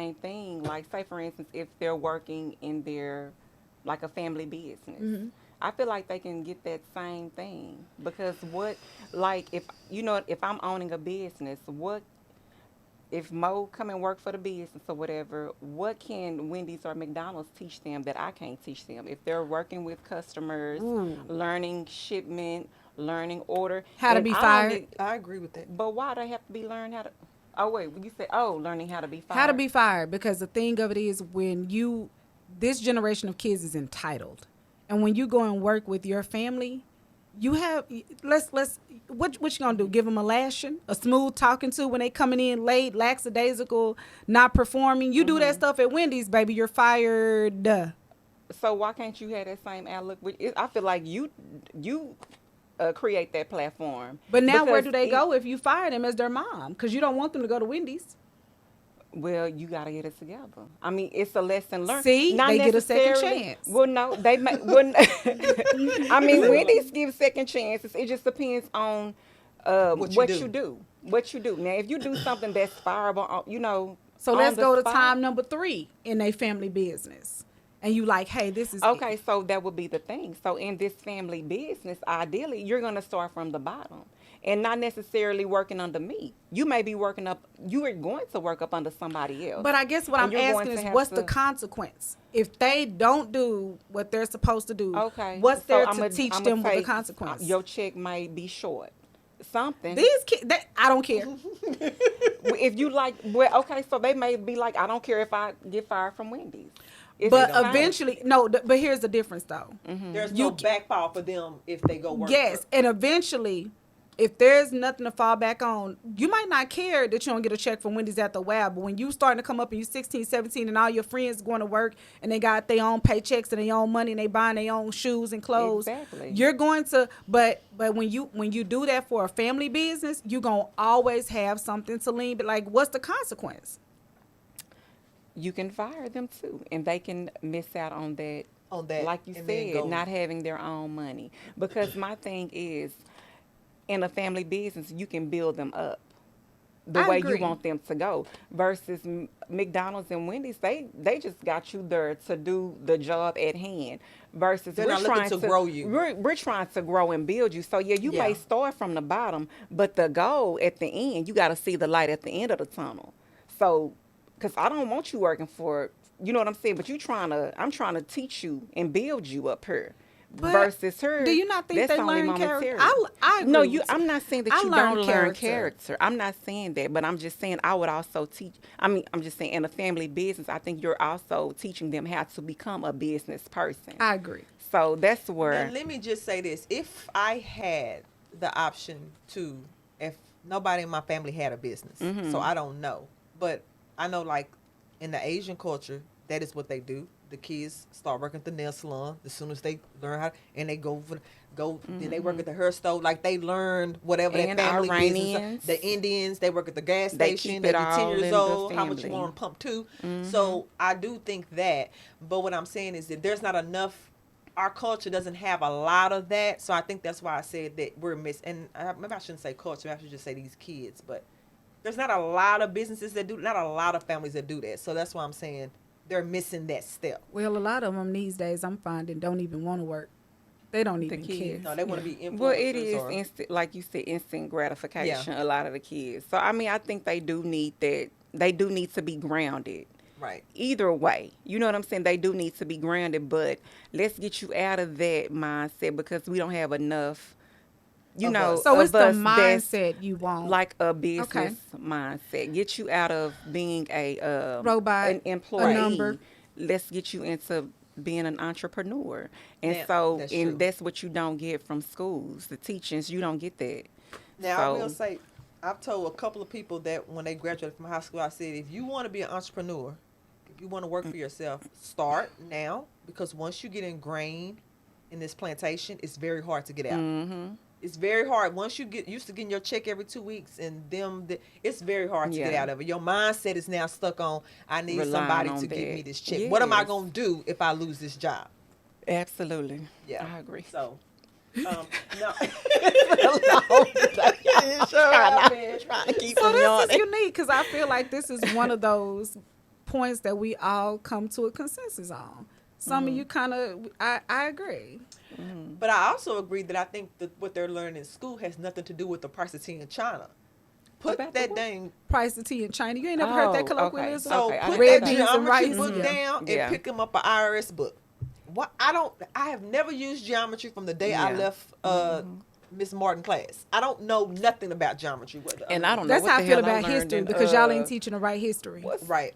same thing. Like, say for instance, if they're working in their, like, a family business, I feel like they can get that same thing because what, like, if I'm owning a business, what if Mo come and work for the business or whatever, what can Wendy's or McDonald's teach them that I can't teach them? If they're working with customers, Ooh. learning shipment, learning order, How to and be I don't fired. need, I agree with that. but why do they have to be learned how to? Oh wait, when you say learning how to be How to fired. be fired, because the thing of it is, when you, this generation of kids is entitled, and when you go and work with your family, you have, let's what you gonna do? Give them a lashing, a smooth talking to when they coming in late, lackadaisical, not performing. You do that stuff at Wendy's, baby, you're fired. So why can't you have that same outlook? I feel like you create that platform But now where because do they go if you fire them as their mom? Because you don't want them to go to Wendy's. well, you gotta get it together. I mean, it's a lesson learned. See, Not they get a second necessarily. chance. Well, no, they may. Well, I mean, Wendy's give second chances. It just depends on What you what do. you do. What you do. Now, if you do something that's fireable, So on let's the go to spot. time number 3 in a family business. And you like, hey, this is Okay, so that would be the thing. So in this family business, ideally, you're going to start from the bottom and not necessarily working under me. You may be working up, you are going to work up under somebody else. But I guess what And I'm you're going asking to is, have what's the to- consequence? If they don't do what they're supposed to do, Okay. what's so there I'ma- to teach I'ma them with the say, consequence? Your check might be short. Something. These kids, I don't care. If you like, well, okay, so they may be like, I don't care if I get fired from Wendy's. It's But the same. eventually, no, but here's the difference though. There's You no backfall for them if they go work. Yes, for- and eventually, if there's nothing to fall back on, you might not care that you don't get a check from Wendy's after a while, but when you starting to come up and you 16, 17 and all your friends going to work and they got their own paychecks and their own money and they buying their own shoes and clothes, Exactly. you're going to, but when you do that for a family business, you're going to always have something to lean, but like, what's the consequence? You can fire them too, and they can miss out on that. On that, Like you and then said, go- not having their own money. Because my thing is, in a family business, you can build them up the I way agree. you want them to go. Versus McDonald's and Wendy's, they just got you there to do the job at hand. Versus They're we're not looking trying to grow you. We're trying to grow and build you. So yeah, you may Yeah. start from the bottom, but the goal at the end, you got to see the light at the end of the tunnel. So, because I don't want you working for, you know what I'm saying? But I'm trying to teach you and build you up here. But Versus her, do you not think that's they only learn character? momentary. I No, agree with I'm not saying that I you learn don't learn character. character. I'm not saying that, but I'm just saying I would also teach. I mean, I'm just saying in a family business, I think you're also teaching them how to become a business person. I agree. So that's Now, where. let me just say this: if I had the option to, if nobody in my family had a business, so I don't know, but I know like in the Asian culture, that is what they do. The kids start working at the nail salon as soon as they learn how, and they then they work at the hair store. Like they learned whatever that And family business. Iranians. The Indians, they work at the gas They station. keep They it be all 10 years in the old. How much you family. want to pump to? So I do think that. But what I'm saying is that there's not enough. Our culture doesn't have a lot of that, so I think that's why I said that we're missing. And maybe I shouldn't say culture. Maybe I should just say these kids. But there's not a lot of businesses that do, not a lot of families that do that. So that's why I'm saying they're missing that step. Well, a lot of them these days, I'm finding, don't even want to work. They don't even care. kids. No, they want to be influencers. Well, it is or, instant, like you said, instant gratification. A lot of the kids. So I mean, I think they do need that. They do need to be grounded. right. Either way, you know what I'm saying? They do need to be grounded, but let's get you out of that mindset because we don't have enough, Of us. So of it's the us that's mindset you want. like a business mindset. Get you out of being a Robot, an employee. a number. Let's get you into being an entrepreneur. And Yeah, so, that's and true. that's what you don't get from schools. The teachings, you don't get that. Now, So- I will say, I've told a couple of people that when they graduated from high school, I said, if you want to be an entrepreneur, if you want to work for yourself, start now because once you get ingrained in this plantation, it's very hard to get out. Mm-hmm. It's very hard. Once you get used to getting your check every 2 weeks and it's very hard to get Yeah. out of it. Your mindset is now stuck on, I need Relying somebody on to give that. me this check. What am I Yes. going to do if I lose this job? Absolutely. Yeah. I agree. So, no. It's Trying to keep So them this on is unique because I feel like this is one of those points that we all come to a consensus on. Some of you kind of, I agree. But I also agree that I think that what they're learning in school has nothing to do with the price of tea in China. Put About that the what? dang. Price of tea in China. You ain't never heard that Oh, colloquialism? So Okay, I put heard Red that beans and geometry rice. book Yeah. down and Yeah. pick them up an IRS book. What I have never used geometry from the day I Yeah. left Miss Martin class. I don't know nothing about geometry. And I don't know That's what how the I feel hell I about learned history in, because y'all ain't teaching the right history. what's Right.